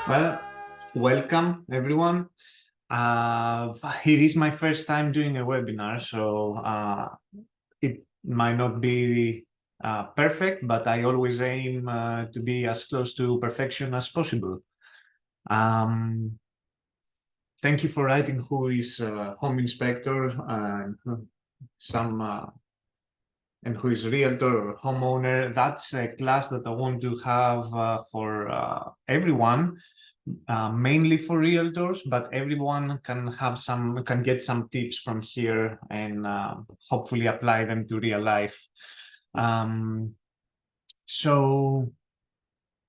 Well, welcome everyone. It is my first time doing a webinar, so it might not be perfect, but I always aim to be as close to perfection as possible. Thank you for writing who is home inspector and some and who is realtor or homeowner. That's a class that I want to have for everyone. Mainly for realtors, but everyone can get some tips from here and hopefully apply them to real life. So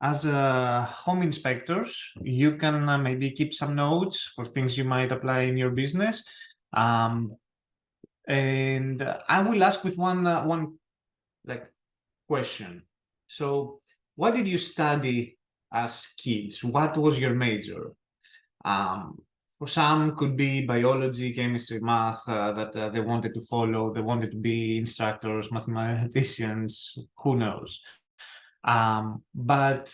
as home inspectors, you can maybe keep some notes for things you might apply in your business. And I will ask with one like question. So what did you study as kids? What was your major? For some could be biology, chemistry, math that they wanted to follow. They wanted to be instructors, mathematicians, who knows. But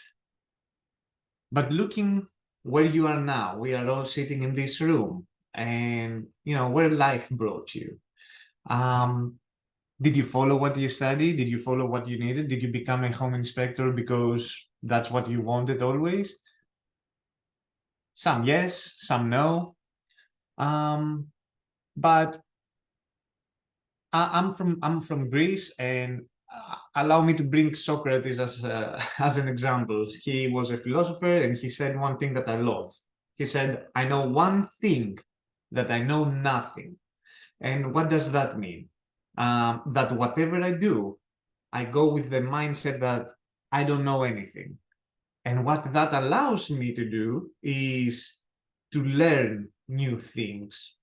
looking where you are now, we are all sitting in this room, and where life brought you. Did you follow what you studied? Did you follow what you needed? Did you become a home inspector because that's what you wanted always? Some yes, some no. But I'm from Greece, and allow me to bring Socrates as as an example. He was a philosopher, and he said one thing that I love. He said, "I know one thing that I know nothing." And what does that mean? That whatever I do, I go with the mindset that I don't know anything. And what that allows me to do is to learn new things.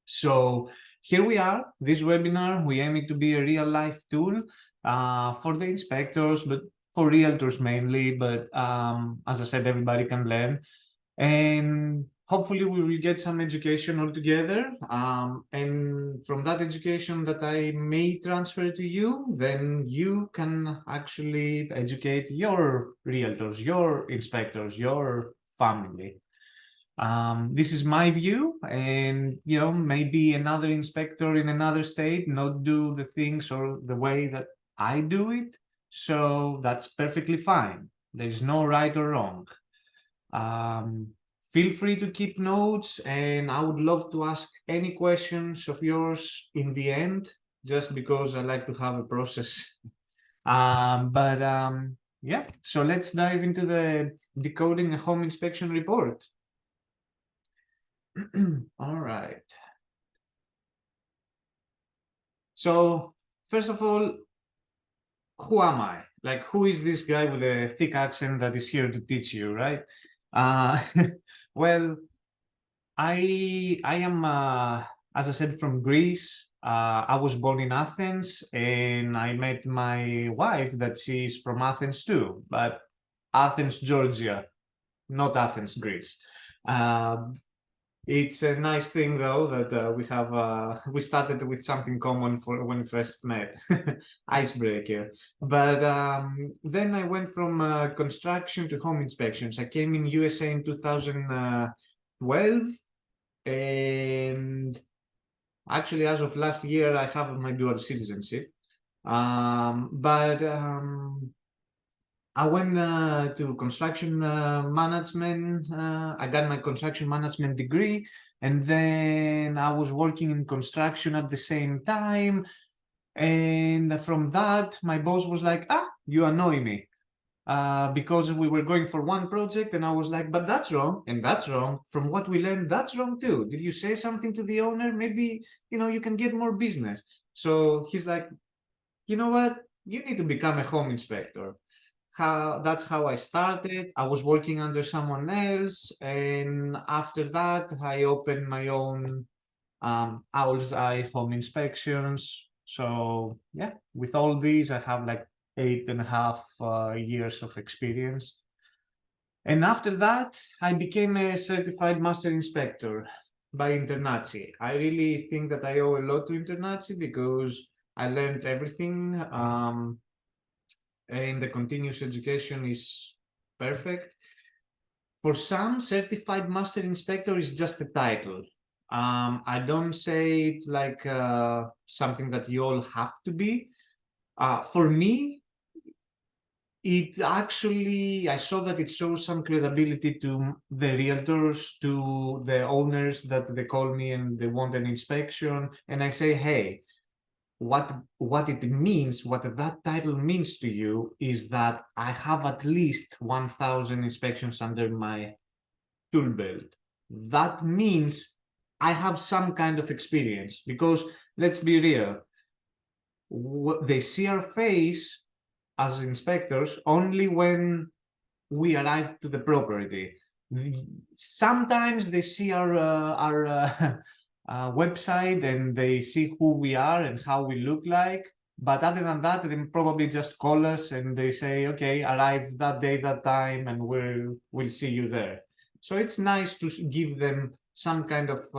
So here we are, this webinar, we aim it to be a real life tool for the inspectors, but for realtors mainly, but as I said, everybody can learn. And hopefully we will get some education all together. And from that education that I may transfer to you, then you can actually educate your realtors, your inspectors, your family. This is my view, and maybe another inspector in another state not do the things or the way that I do it. So that's perfectly fine. There's no right or wrong. Feel free to keep notes, and I would love to ask any questions of yours in the end, just because I like to have a process. But yeah, so let's dive into the decoding a home inspection report. All right. So first of all, who am I? Like, who is this guy with a thick accent that is here to teach you, right? Uh, well, I am, as I said, from Greece. I was born in Athens, and I met my wife that she's from Athens too, but Athens, Georgia, not Athens, Greece. It's a nice thing though that we started with something common for when we first met, icebreaker. But then I went from construction to home inspections. I came in USA in 2012, and actually as of last year I have my dual citizenship. But I went to construction management. I got my construction management degree, and then I was working in construction at the same time. And from that, my boss was like, you annoy me. Because we were going for one project, and I was like, but that's wrong, and that's wrong. From what we learned, that's wrong too. Did you say something to the owner? Maybe, you can get more business. So he's like, you know what? You need to become a home inspector. That's how I started. I was working under someone else, and after that, I opened my own Owl's Eye home inspections. So yeah, with all these, I have like 8.5 years of experience. And after that, I became a certified master inspector by InterNACHI. I really think that I owe a lot to InterNACHI because I learned everything. And the continuous education is perfect. For some, certified master inspector is just a title. I don't say it like something that you all have to be. For me, it actually, I saw that it shows some credibility to the realtors, to the owners that they call me and they want an inspection. And I say, hey, what it means, what that title means to you is that I have at least 1,000 inspections under my tool belt. That means I have some kind of experience, because let's be real, they see our face as inspectors only when we arrive to the property. Sometimes they see our website and they see who we are and how we look like. But other than that, they probably just call us and they say, okay, arrive that day, that time, and we'll see you there. So it's nice to give them some kind of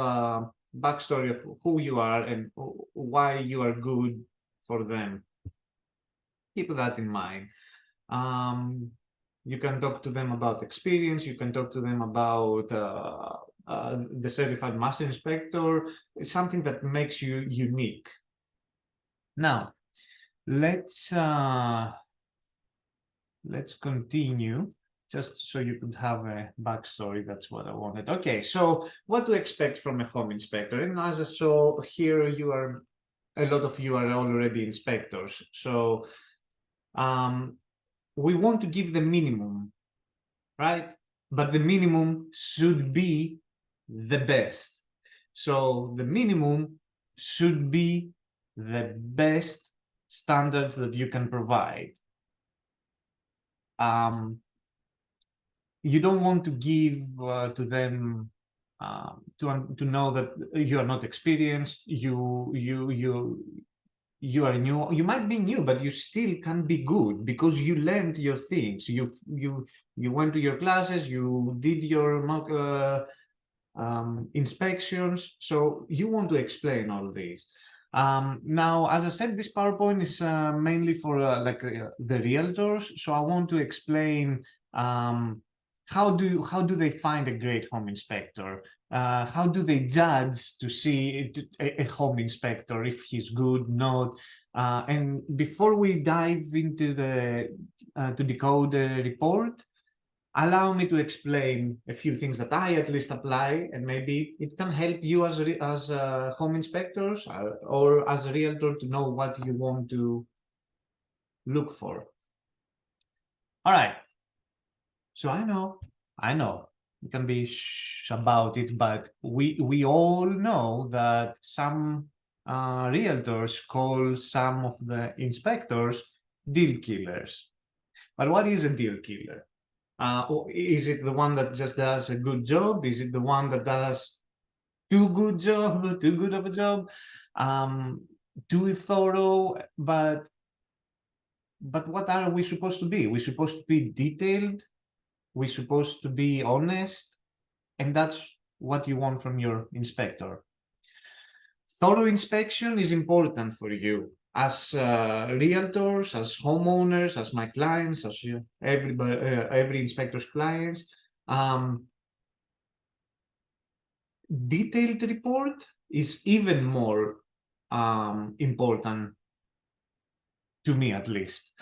backstory of who you are and why you are good for them. Keep that in mind. You can talk to them about experience. You can talk to them about the certified master inspector. It's something that makes you unique. Now, let's continue, just so you could have a backstory. That's what I wanted. Okay, so what to expect from a home inspector? And as I saw here, a lot of you are already inspectors. So we want to give the minimum, right? But the minimum should be the best. So the minimum should be the best standards that you can provide. You don't want to give to them to know that you are not experienced. You are new. You might be new, but you still can be good because you learned your things. You went to your classes. You did your mock inspections. So you want to explain all these. Now, as I said, this PowerPoint is mainly for the realtors. So I want to explain how do they find a great home inspector? How do they judge to see a home inspector if he's good, not? And before we dive into to decode the report, allow me to explain a few things that I at least apply, and maybe it can help you as home inspectors or as a realtor to know what you want to look for. All right. So I know, you can be about it, but we all know that some realtors call some of the inspectors deal killers. But what is a deal killer? Is it the one that just does a good job? Is it the one that does too good of a job, too thorough? But what are we supposed to be? We're supposed to be detailed. We're supposed to be honest, and that's what you want from your inspector. Thorough inspection is important for you as realtors, as homeowners, as my clients, as everybody, every inspector's clients. Detailed report is even more important to me, at least.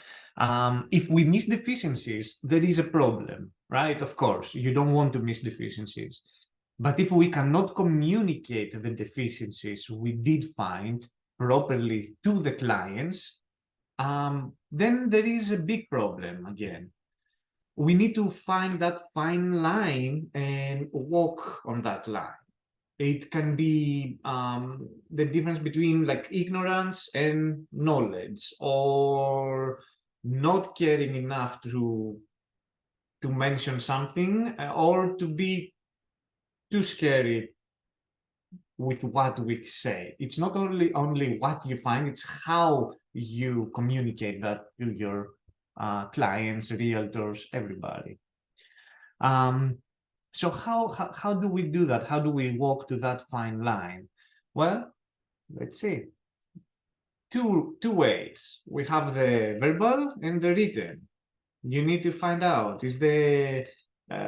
If we miss deficiencies, there is a problem, right? Of course, you don't want to miss deficiencies. But if we cannot communicate the deficiencies we did find properly to the clients, then there is a big problem again. We need to find that fine line and walk on that line. It can be the difference between like ignorance and knowledge, or not caring enough to mention something, or to be too scary with what we say. It's not only what you find, it's how you communicate that to your clients, realtors, everybody. So how do we do that? How do we walk to that fine line? Well, let's see. Two ways. We have the verbal and the written. You need to find out, is the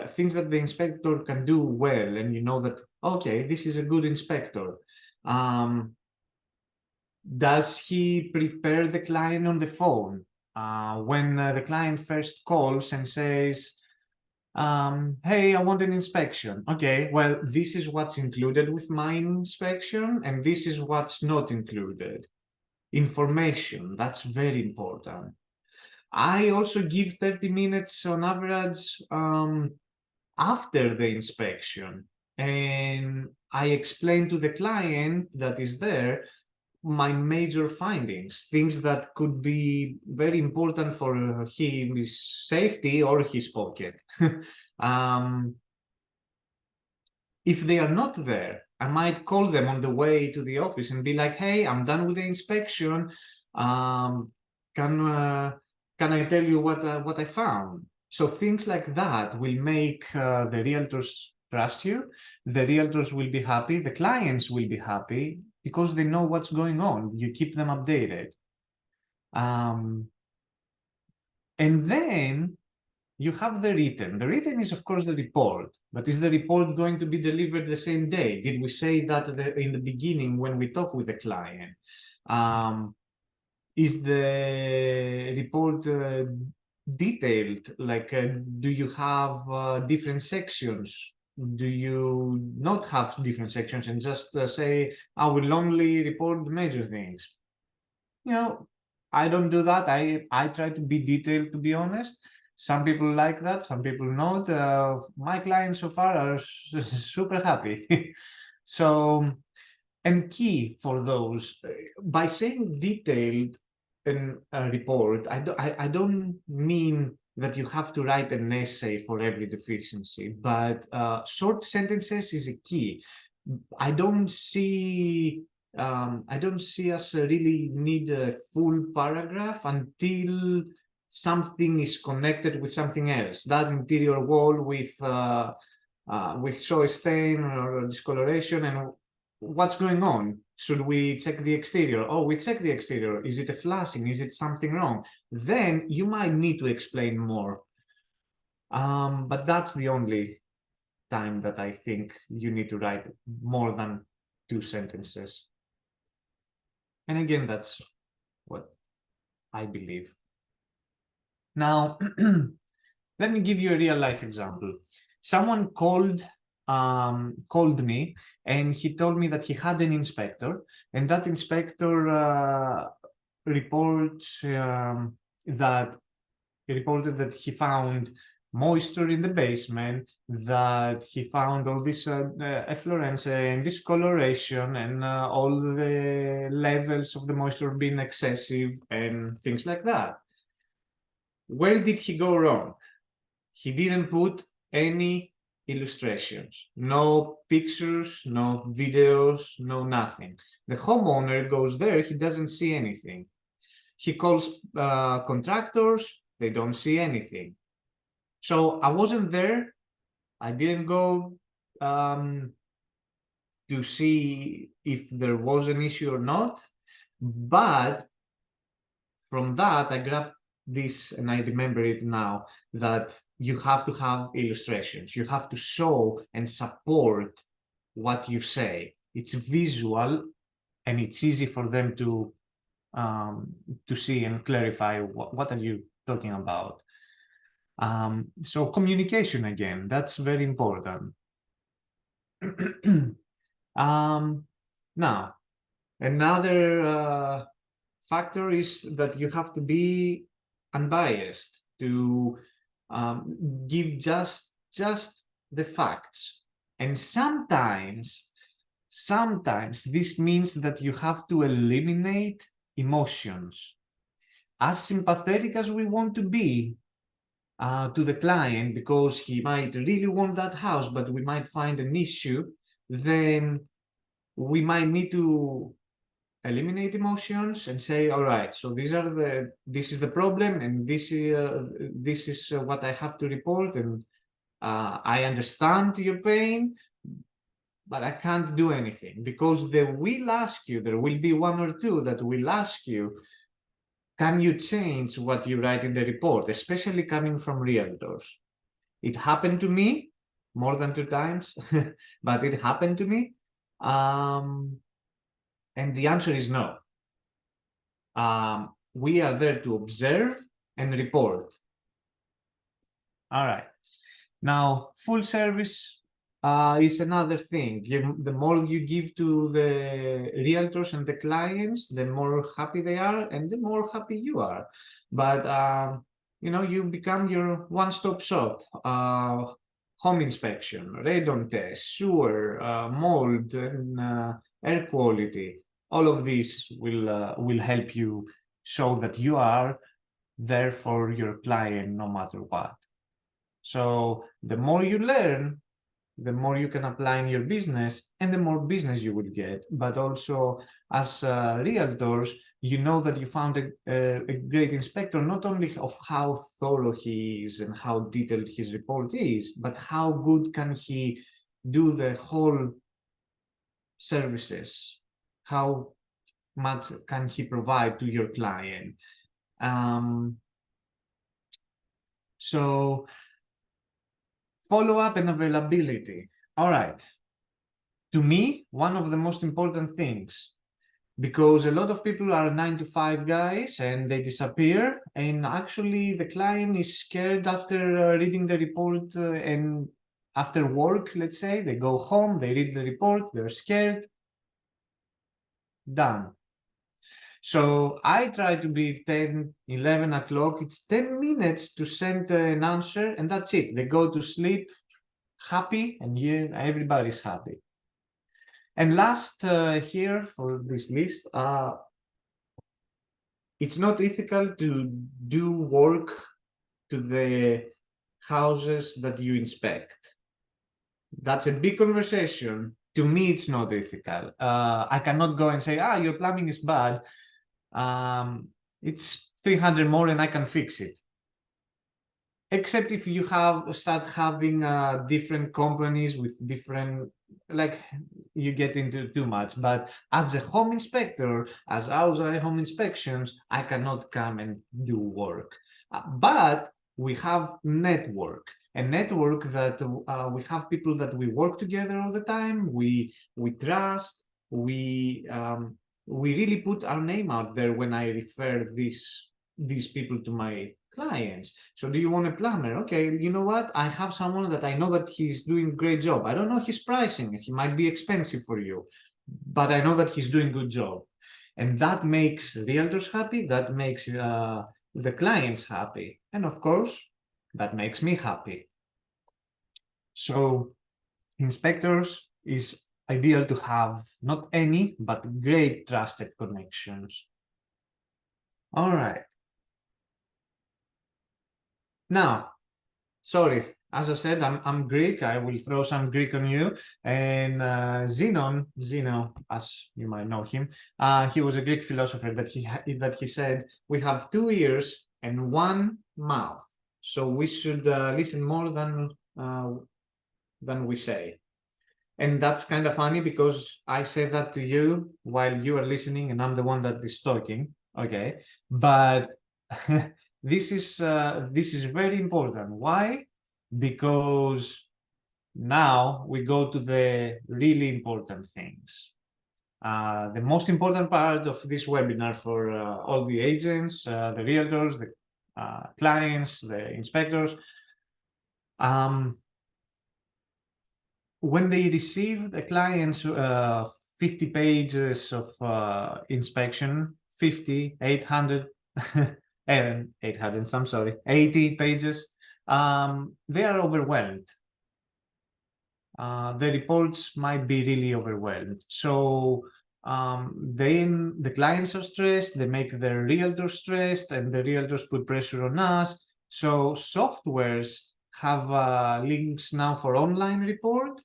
things that the inspector can do well, and you know that, okay, this is a good inspector. Does he prepare the client on the phone? When the client first calls and says, hey, I want an inspection. Okay, well, this is what's included with my inspection, and this is what's not included. Information, that's very important. I also give 30 minutes on average after the inspection, and I explain to the client that is there my major findings, things that could be very important for his safety or his pocket. If they are not there, I might call them on the way to the office and be like, hey, I'm done with the inspection. Um, can can I tell you what I found? So things like that will make the realtors trust you. The realtors will be happy. The clients will be happy because they know what's going on. You keep them updated. And then you have the written. The written is, of course, the report. But is the report going to be delivered the same day? Did we say that in the beginning when we talk with the client? Is the report detailed? Like, do you have different sections? Do you not have different sections and just say, I will only report the major things? You know, I don't do that. I try to be detailed, to be honest. Some people like that, some people not. My clients so far are super happy. So, and key for those, by saying detailed in a report, I don't mean that you have to write an essay for every deficiency, but short sentences is a key. I don't see us really need a full paragraph until something is connected with something else. That interior wall with soil stain or discoloration, and what's going on? Should we check the exterior? Oh, we check the exterior. Is it a flashing? Is it something wrong? Then you might need to explain more. But that's the only time that I think you need to write more than 2 sentences. And again, that's what I believe. Now, let me give you a real life example. Someone called me, and he told me that he had an inspector, and that inspector reports that he reported that he found moisture in the basement, that he found all this efflorescence and discoloration, and all the levels of the moisture being excessive and things like that. Where did he go wrong? He didn't put any illustrations, no pictures, no videos, no nothing. The homeowner goes there, he doesn't see anything. He calls contractors, they don't see anything. So I wasn't there. I didn't go to see if there was an issue or not. But from that, I grabbed this, and I remember it now, that you have to have illustrations. You have to show and support what you say. It's visual, and it's easy for them to see and clarify what are you talking about. So communication, again, that's very important. Now, another factor is that you have to be unbiased, to give just the facts. And sometimes this means that you have to eliminate emotions. As sympathetic as we want to be to the client, because he might really want that house, but we might find an issue, then we might need to eliminate emotions and say, all right, so this is the problem, and this is what I have to report, and I understand your pain, but I can't do anything, because there will be one or two that will ask you, can you change what you write in the report, especially coming from realtors. It happened to me more than 2 times, but it happened to me. And the answer is no. We are there to observe and report. All right. Now, full service is another thing. The more you give to the realtors and the clients, the more happy they are and the more happy you are. But, you become your one-stop shop. Home inspection, radon test, sewer, mold, and air quality. All of these will help you show that you are there for your client no matter what. So the more you learn, the more you can apply in your business and the more business you will get. But also as realtors, you know that you found a great inspector, not only of how thorough he is and how detailed his report is, but how good can he do the whole services, how much can he provide to your client. So follow-up and availability. All right. To me, one of the most important things, because a lot of people are 9 to 5 guys and they disappear, and actually the client is scared after reading the report and after work, let's say, they go home, they read the report, they're scared, done. So I try to be 10, 11 o'clock. It's 10 minutes to send an answer and that's it. They go to sleep happy and everybody's happy. And last here for this list, it's not ethical to do work to the houses that you inspect. That's a big conversation. To me, it's not ethical. I cannot go and say, your plumbing is bad. It's 300 more and I can fix it. Except if you start having different companies with different, like you get into too much. But as a home inspector, as outside home inspections, I cannot come and do work. But we have network, a network that we have people that we work together all the time. We trust. We really put our name out there when I refer these people to my clients. So do you want a plumber? Okay, you know what? I have someone that I know that he's doing a great job. I don't know his pricing. He might be expensive for you, but I know that he's doing a good job. And that makes realtors happy. That makes the clients happy. And of course, that makes me happy. So inspectors is ideal to have not any, but great trusted connections. All right. Now, sorry, as I said, I'm Greek. I will throw some Greek on you. And Zeno, as you might know him, he was a Greek philosopher that he said, we have 2 ears and 1 mouth. So we should listen more than we say. And that's kind of funny because I say that to you while you are listening and I'm the one that is talking. Okay. But this is very important. Why? Because now we go to the really important things. The most important part of this webinar for all the agents, the realtors, the clients, the inspectors, when they receive the client's 50 pages of inspection, 50, 800, 800, I'm sorry, 80 pages, they are overwhelmed. The reports might be really overwhelmed. So then the clients are stressed, they make their realtors stressed, and the realtors put pressure on us. So softwares have links now for online report,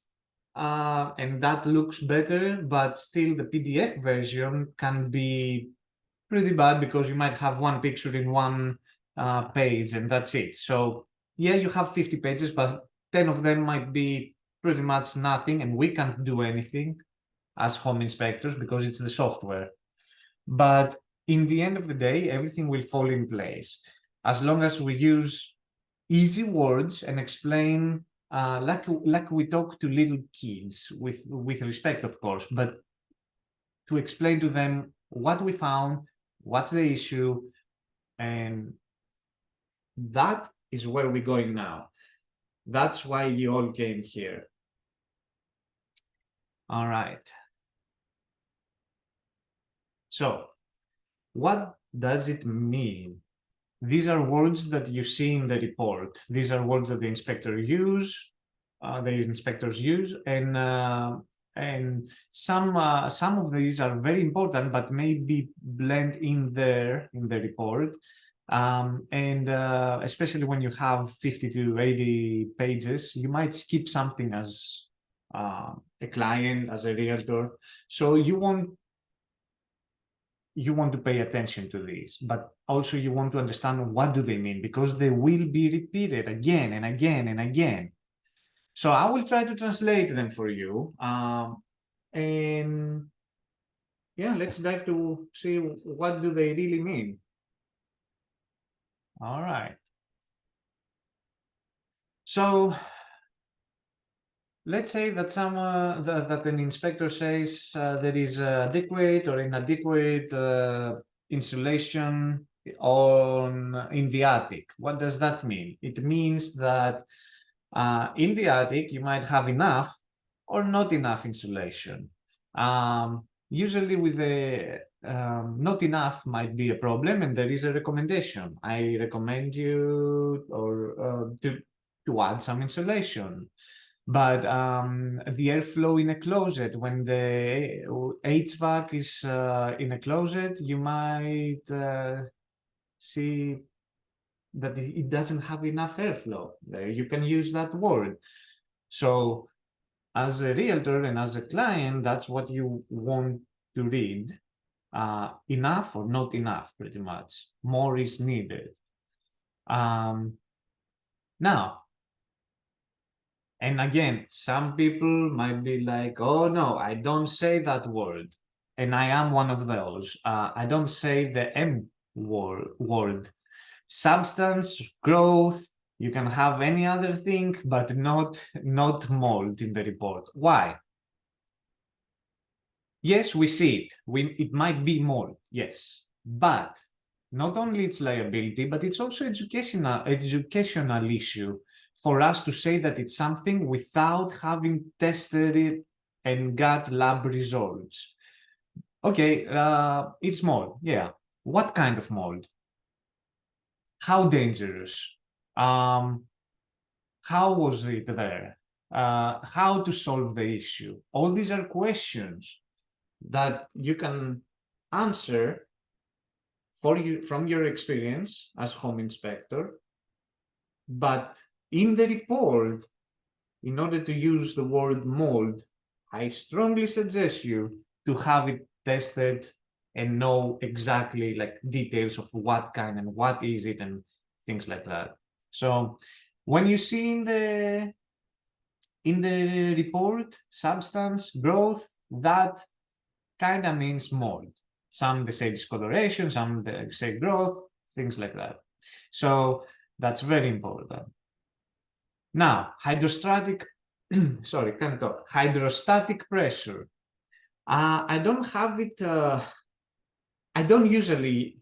and that looks better, but still the PDF version can be pretty bad because you might have one picture in one page and that's it. So yeah, you have 50 pages, but 10 of them might be pretty much nothing and we can't do anything as home inspectors because it's the software. But in the end of the day, everything will fall in place as long as we use easy words and explain like we talk to little kids with respect, of course, but to explain to them what we found, what's the issue, and that is where we're going now. That's why you all came here. All right. So, what does it mean? These are words that you see in the report. These are words that the inspectors use, and some of these are very important, but maybe blend in there in the report. And especially when you have 50 to 80 pages, you might skip something as a client, as a realtor. So you want to pay attention to these, but also you want to understand what do they mean, because they will be repeated again and again and again. So I will try to translate them for you. And yeah, let's dive to see what do they really mean. All right. So let's say that that an inspector says there is adequate or inadequate insulation in the attic. What does that mean? It means that in the attic you might have enough or not enough insulation. Usually with the not enough might be a problem, and there is a recommendation. I recommend you to add some insulation. But the airflow in a closet, when the HVAC is in a closet, you might see that it doesn't have enough airflow. You can use that word. So as a realtor and as a client, that's what you want to read. Enough or not enough, pretty much. More is needed. Now, and again, some people might be like, oh no, I don't say that word. And I am one of those. I don't say the M word. Substance, growth, you can have any other thing, but not mold in the report. Why? Yes, we see it. It might be mold, yes. But not only its liability, but it's also educational issue for us to say that it's something without having tested it and got lab results. Okay, it's mold, yeah. What kind of mold? How dangerous? How was it there? How to solve the issue? All these are questions that you can answer from your experience as home inspector. But in the report, in order to use the word mold, I strongly suggest you to have it tested and know exactly like details of what kind and what is it and things like that. So when you see in the report substance, growth, that kind of means mold. Some they say discoloration, some they say growth, things like that. So that's very important. Now, hydrostatic, sorry, can't talk. Hydrostatic pressure. I don't have it. I don't usually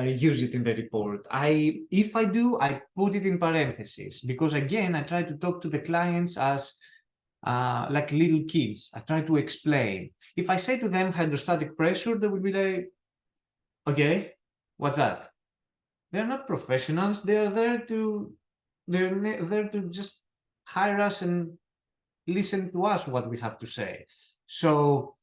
use it in the report. If I do, I put it in parentheses because again, I try to talk to the clients as like little kids. I try to explain. If I say to them hydrostatic pressure, they will be like, okay, what's that? They're not professionals. They're there to just hire us and listen to us what we have to say. So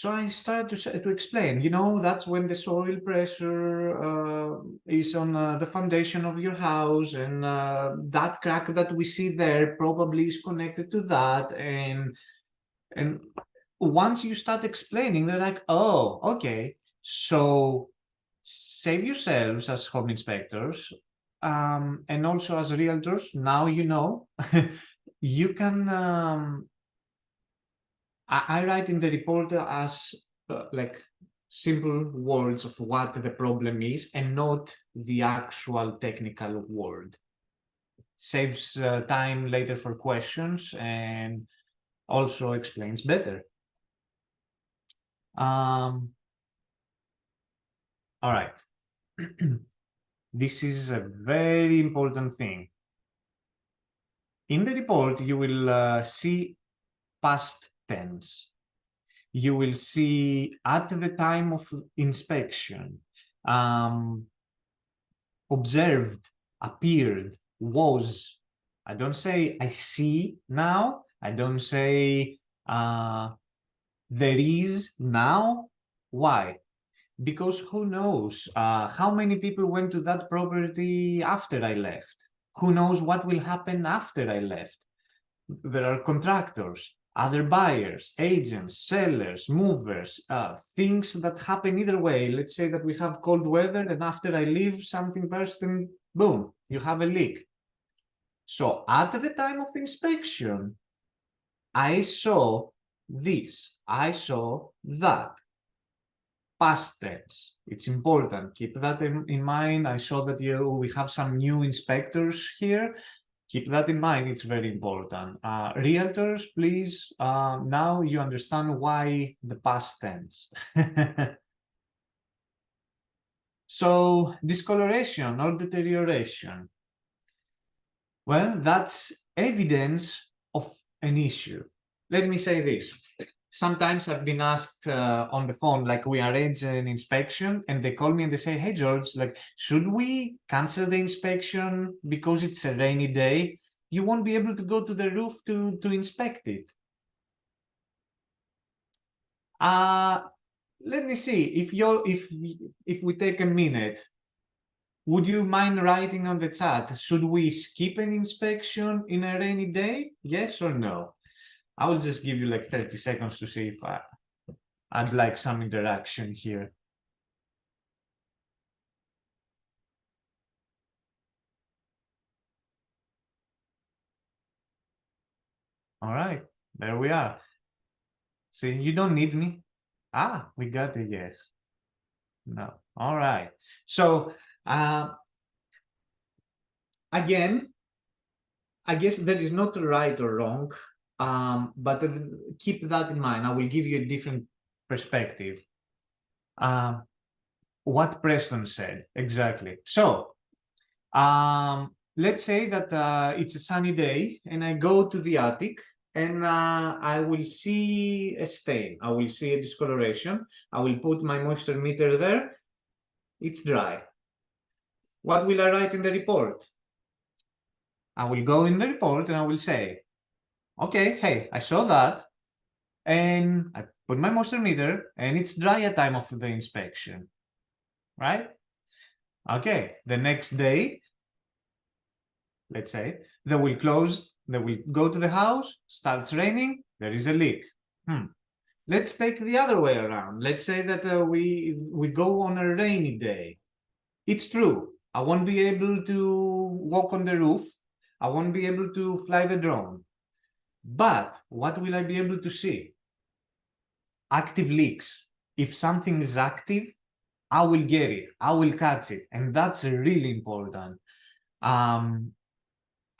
I started to explain, that's when the soil pressure is on the foundation of your house, and that crack that we see there probably is connected to that. And once you start explaining, they're like, oh, okay. So save yourselves as home inspectors, and also as realtors. Now you can. I write in the report as like simple words of what the problem is and not the actual technical word. Saves time later for questions and also explains better. All right. This is a very important thing. In the report, you will see past tense. You will see at the time of inspection, observed, appeared, was. I don't say I see now. I don't say there is now. Why? Because who knows how many people went to that property after I left? Who knows what will happen after I left? There are contractors, other buyers, agents, sellers, movers, things that happen either way. Let's say that we have cold weather and after I leave, something burst and boom, you have a leak. So at the time of inspection, I saw this, I saw that. Past tense. It's important. Keep that in mind. I saw that we have some new inspectors here. Keep that in mind. It's very important. Realtors, please, now you understand why the past tense. So, discoloration or deterioration. Well, that's evidence of an issue. Let me say this. Sometimes I've been asked on the phone, like we arrange an inspection and they call me and they say, hey, George, like, should we cancel the inspection because it's a rainy day? You won't be able to go to the roof to inspect it. Let me see, if we take a minute, would you mind writing on the chat, should we skip an inspection in a rainy day? Yes or no? I will just give you like 30 seconds to see if I'd like some interaction here. All right, there we are. See, you don't need me. Ah, we got a yes. No. All right. So, again, I guess that is not right or wrong, but keep that in mind. I will give you a different perspective. What Preston said, exactly. So, let's say that it's a sunny day and I go to the attic and I will see a stain. I will see a discoloration. I will put my moisture meter there. It's dry. What will I write in the report? I will go in the report and I will say, okay, hey, I saw that and I put my moisture meter and it's dry at time of the inspection, right? Okay, the next day, let's say, they will go to the house, starts raining, there is a leak. Let's take the other way around. Let's say that we go on a rainy day. It's true, I won't be able to walk on the roof. I won't be able to fly the drone. But what will I be able to see? Active leaks. If something is active, I will get it. I will catch it. And that's really important.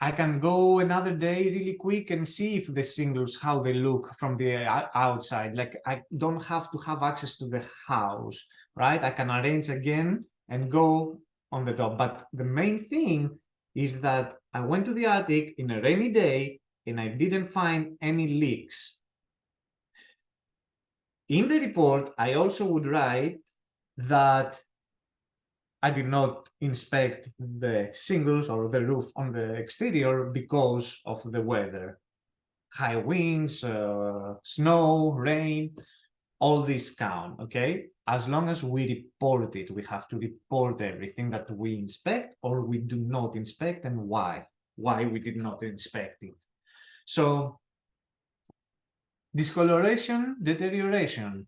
I can go another day really quick and see if the singles, how they look from the outside. Like I don't have to have access to the house, right? I can arrange again and go on the top. But the main thing is that I went to the attic in a rainy day and I didn't find any leaks. In the report, I also would write that I did not inspect the shingles or the roof on the exterior because of the weather. High winds, snow, rain, all these count, okay? As long as we report it, we have to report everything that we inspect or we do not inspect and why we did not inspect it. So, discoloration, deterioration.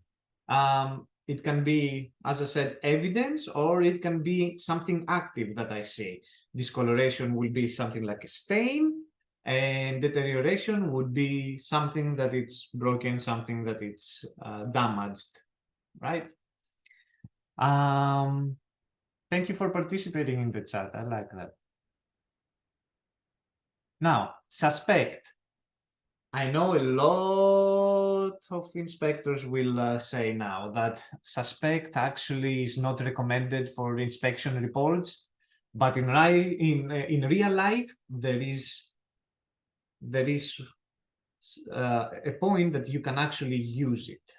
It can be, as I said, evidence, or it can be something active that I see. Discoloration will be something like a stain, and deterioration would be something that it's broken, something that it's damaged, right? Thank you for participating in the chat. I like that. Now, suspect. I know a lot of inspectors will say now that suspect actually is not recommended for inspection reports, but in real life there is a point that you can actually use it.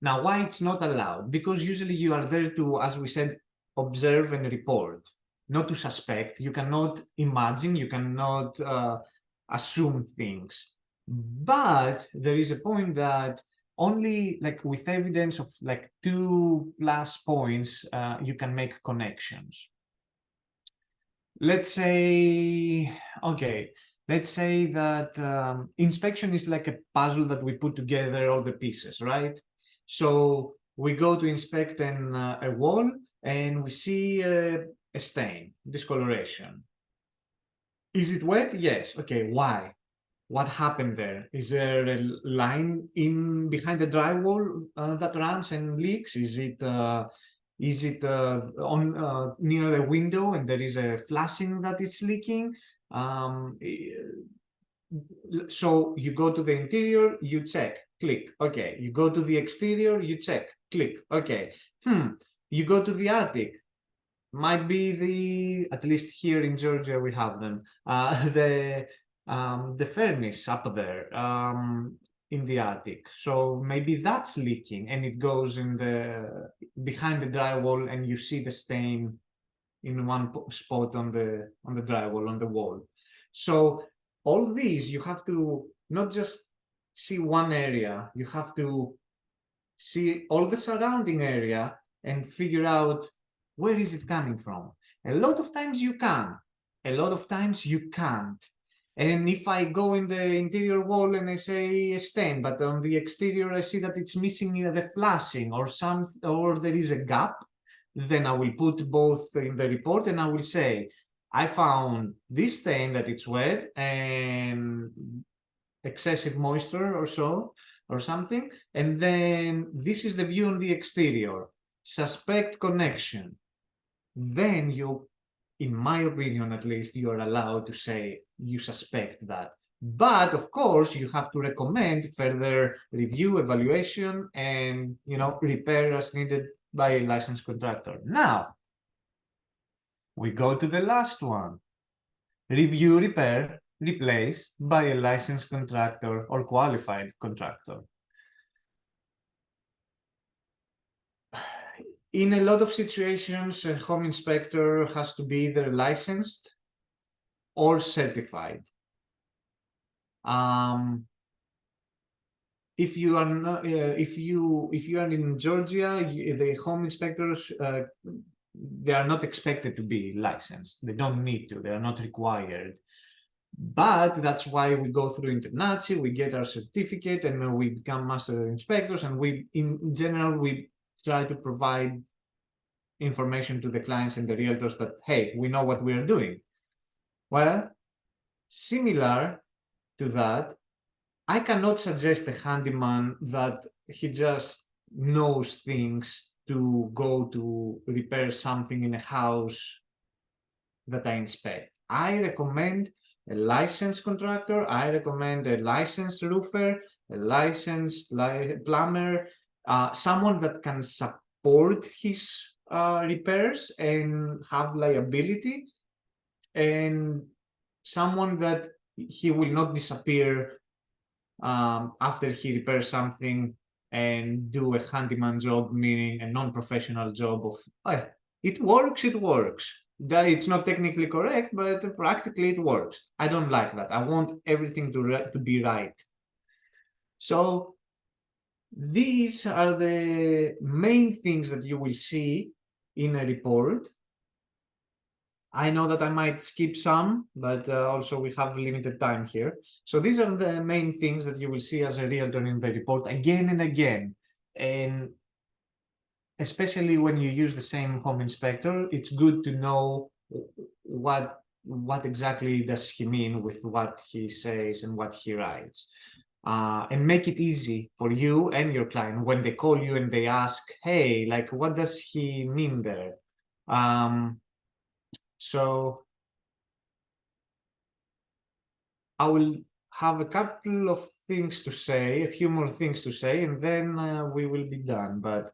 Now, why it's not allowed? Because usually you are there to, as we said, observe and report, not to suspect. You cannot imagine, you cannot assume things. But there is a point that only like with evidence of like 2+ points, you can make connections. Let's say, okay, let's say that inspection is like a puzzle that we put together all the pieces, right? So we go to inspect a wall and we see a stain, discoloration. Is it wet? Yes. Okay, why? What happened there? Is there a line in behind the drywall that runs and leaks? Is it on near the window and there is a flashing that is leaking? So you go to the interior, you check, click, okay. You go to the exterior, you check, click, okay. You go to the attic, might be at least here in Georgia we have them, the furnace up there in the attic. So maybe that's leaking and it goes in behind the drywall and you see the stain in one spot on the drywall, on the wall. So all these, you have to not just see one area, you have to see all the surrounding area and figure out where is it coming from. A lot of times you can, a lot of times you can't. And if I go in the interior wall and I say a stain, but on the exterior I see that it's missing the flashing or there is a gap, then I will put both in the report and I will say, I found this stain that it's wet and excessive moisture or so, or something. And then this is the view on the exterior. Suspect connection. Then you, in my opinion at least, you are allowed to say you suspect that. But of course, you have to recommend further review, evaluation, and repair as needed by a licensed contractor. Now, we go to the last one. Review, repair, replace by a licensed contractor or qualified contractor. In a lot of situations, a home inspector has to be either licensed or certified. If you are not, if you are in Georgia, the home inspectors they are not expected to be licensed. They don't need to. They are not required. But that's why we go through InterNACHI. We get our certificate, and we become master inspectors. And in general, we try to provide information to the clients and the realtors that, hey, we know what we are doing. Well, similar to that, I cannot suggest a handyman that he just knows things to go to repair something in a house that I inspect. I recommend a licensed contractor, I recommend a licensed roofer, a licensed plumber, someone that can support his repairs and have liability, and someone that he will not disappear after he repairs something and do a handyman job, meaning a non-professional job of, oh, it works, it works. That it's not technically correct, but practically it works. I don't like that. I want everything to be right. So these are the main things that you will see in a report. I know that I might skip some, but also we have limited time here. So these are the main things that you will see as a realtor in the report again and again. And especially when you use the same home inspector, it's good to know what exactly does he mean with what he says and what he writes. and make it easy for you and your client when they call you and they ask, hey, like, what does he mean there? So I will have a couple of things to say, a few more things to say, and then we will be done. But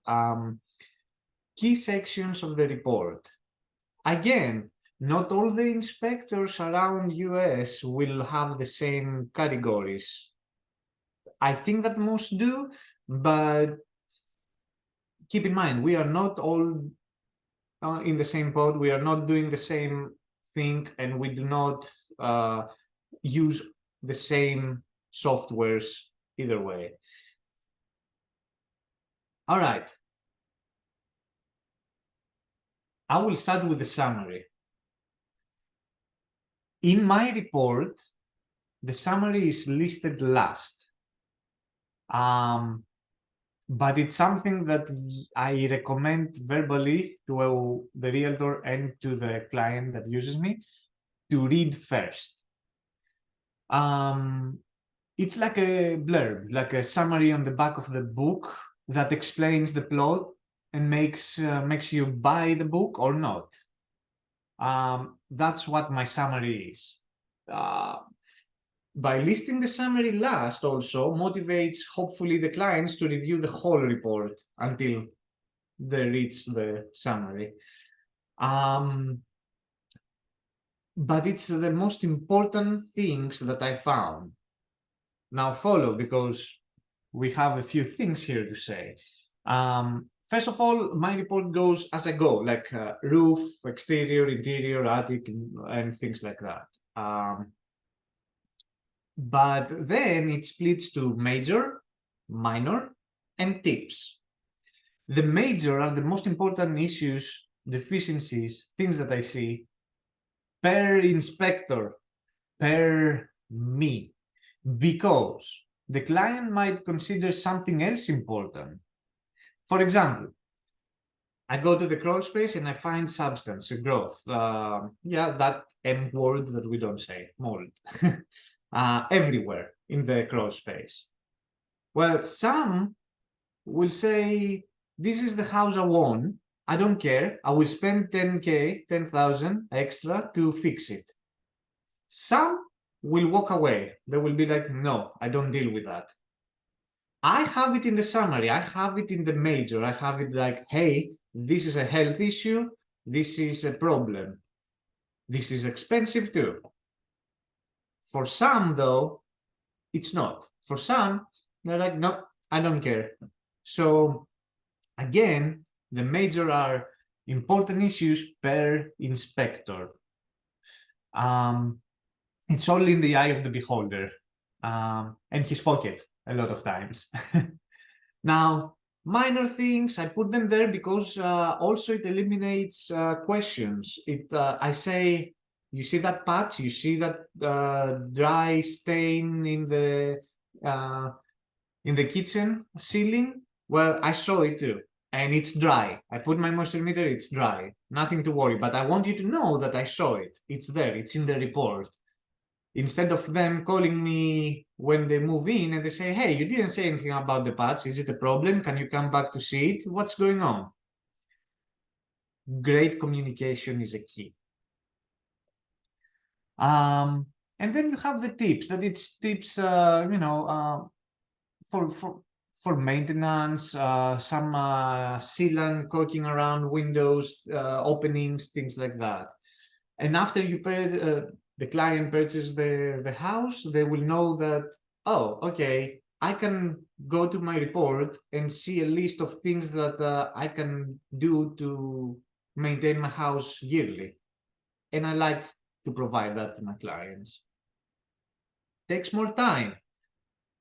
key sections of the report. Again, not all the inspectors around US will have the same categories. I think that most do, but keep in mind, we are not all in the same boat. We are not doing the same thing, and we do not use the same softwares either way. All right. I will start with the summary. In my report, the summary is listed last. But it's something that I recommend verbally to the realtor and to the client that uses me to read first. It's like a blurb, like a summary on the back of the book that explains the plot and makes you buy the book or not. That's what my summary is. By listing the summary last also motivates hopefully the clients to review the whole report until they reach the summary. But it's the most important things that I found. Now follow, because we have a few things here to say. First of all, my report goes as I go, like roof, exterior, interior, attic, and things like that. But then it splits to major, minor, and tips. The major are the most important issues, deficiencies, things that I see per inspector, per me, because the client might consider something else important. For example, I go to the crawl space and I find substance, growth. Yeah, that M word that we don't say, mold. Everywhere in the crawl space. Well, some will say, this is the house I want. I don't care. I will spend 10K, 10,000 extra to fix it. Some will walk away. They will be like, no, I don't deal with that. I have it in the summary. I have it in the major. I have it like, hey, this is a health issue. This is a problem. This is expensive too. For some, though, it's not. For some, they're like, no, I don't care. So again, the major are important issues per inspector. It's all in the eye of the beholder, and his pocket a lot of times. Now, minor things, I put them there because also it eliminates questions. I say, you see that patch, you see that dry stain in the kitchen ceiling? Well, I saw it too, and it's dry. I put my moisture meter, it's dry. Nothing to worry, but I want you to know that I saw it. It's there, it's in the report. Instead of them calling me when they move in and they say, hey, you didn't say anything about the patch. Is it a problem? Can you come back to see it? What's going on? Great communication is a key. And then you have the tips, that it's tips, for maintenance, some sealant caulking around windows, openings, things like that. And after the client purchases the house, they will know that, oh, okay, I can go to my report and see a list of things that I can do to maintain my house yearly. And I like to provide that to my clients. Takes more time,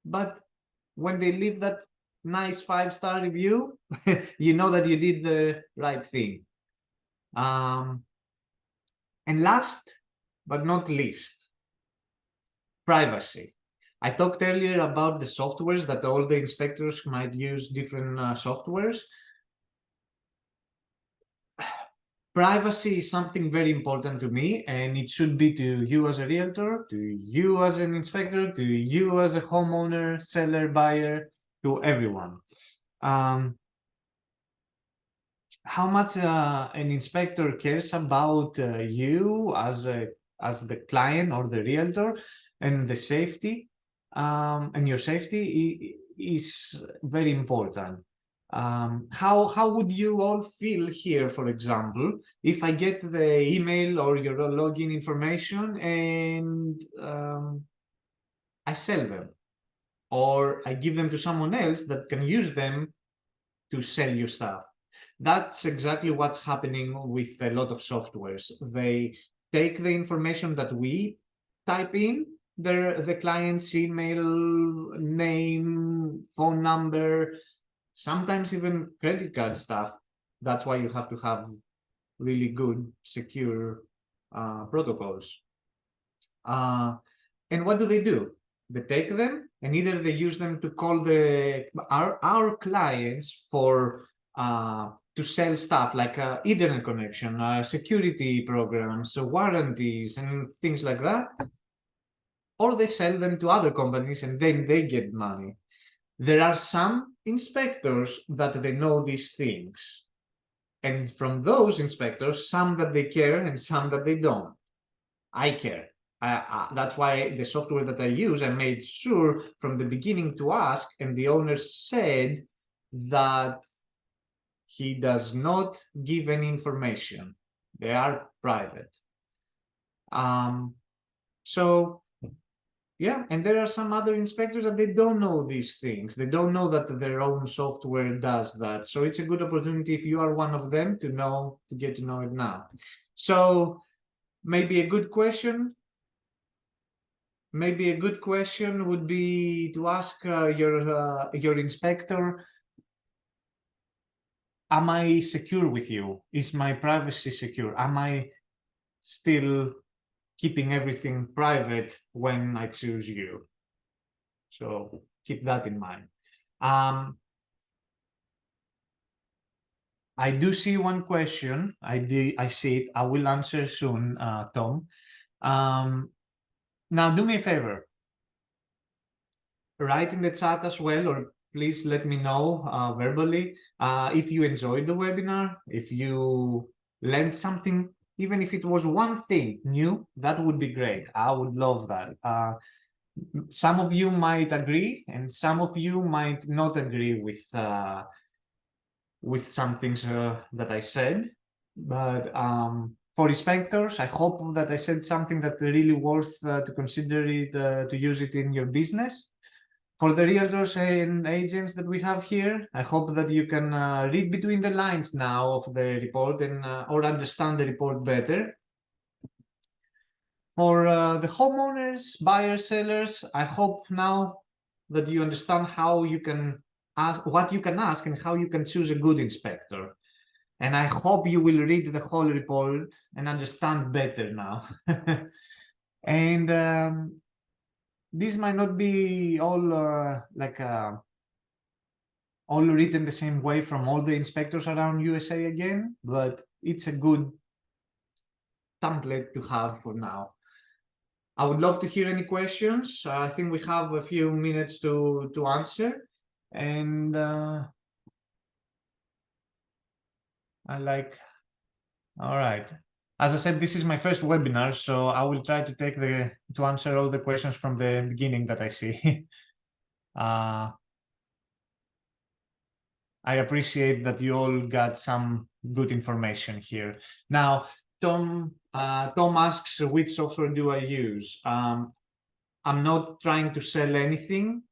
but when they leave that nice 5-star review, you know that you did the right thing. And last but not least, privacy. I talked earlier about the softwares, that all the inspectors might use different softwares. privacy is something very important to me, and it should be to you as a realtor, to you as an inspector, to you as a homeowner, seller, buyer, to everyone. How much an inspector cares about you as the client or the realtor, and the safety, and your safety is very important. How would you all feel here, for example, if I get the email or your login information and I sell them, or I give them to someone else that can use them to sell your stuff? That's exactly what's happening with a lot of softwares. They take the information that we type in, the client's email, name, phone number, sometimes even credit card stuff. That's why you have to have really good, secure protocols. And what do? They take them, and either they use them to call our clients for to sell stuff like internet connection, security programs, warranties, and things like that, or they sell them to other companies and then they get money. There are some inspectors that they know these things, and from those inspectors, some that they care and some that they don't. I care. That's why the software that I use, I made sure from the beginning to ask, and the owner said that he does not give any information. They are private. So yeah, and there are some other inspectors that they don't know these things. They don't know that their own software does that. So it's a good opportunity, if you are one of them, to get to know it now. So maybe a good question would be to ask your inspector, am I secure with you? Is my privacy secure? Am I still keeping everything private when I choose you? So keep that in mind. I do see one question. I see it. I will answer soon, Tom. Now do me a favor. Write in the chat as well, or please let me know verbally if you enjoyed the webinar, if you learned something, even if it was one thing new, that would be great. I would love that. Some of you might agree, and some of you might not agree with some things that I said. But for inspectors, I hope that I said something that really worth to consider it, to use it in your business. For the realtors and agents that we have here, I hope that you can read between the lines now of the report and or understand the report better. For the homeowners, buyers, sellers, I hope now that you understand how you can ask, what you can ask, and how you can choose a good inspector. And I hope you will read the whole report and understand better now. And this might not be all all written the same way from all the inspectors around USA again, but it's a good template to have for now. I would love to hear any questions. I think we have a few minutes to answer, and all right. As I said, this is my first webinar, so I will try to answer all the questions from the beginning that I see. I appreciate that you all got some good information here. Now, Tom asks, which software do I use? I'm not trying to sell anything.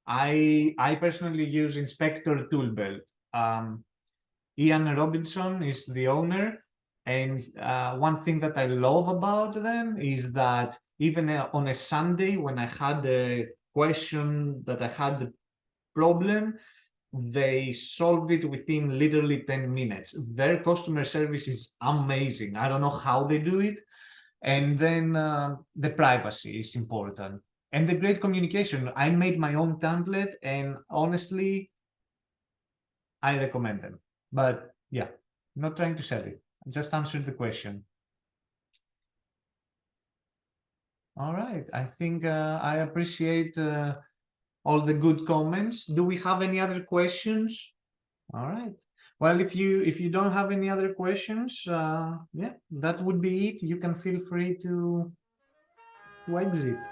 I personally use Inspector Toolbelt. Ian Robinson is the owner, and one thing that I love about them is that even on a Sunday when I had a question, that I had the problem, they solved it within literally 10 minutes. Their customer service is amazing. I don't know how they do it. And then the privacy is important. And the great communication. I made my own template, and honestly, I recommend them. But yeah, Not trying to sell it. Just answer the question. All right. I think I appreciate all the good comments. Do we have any other questions? All right. Well, if you don't have any other questions, yeah, that would be it. You can feel free to exit.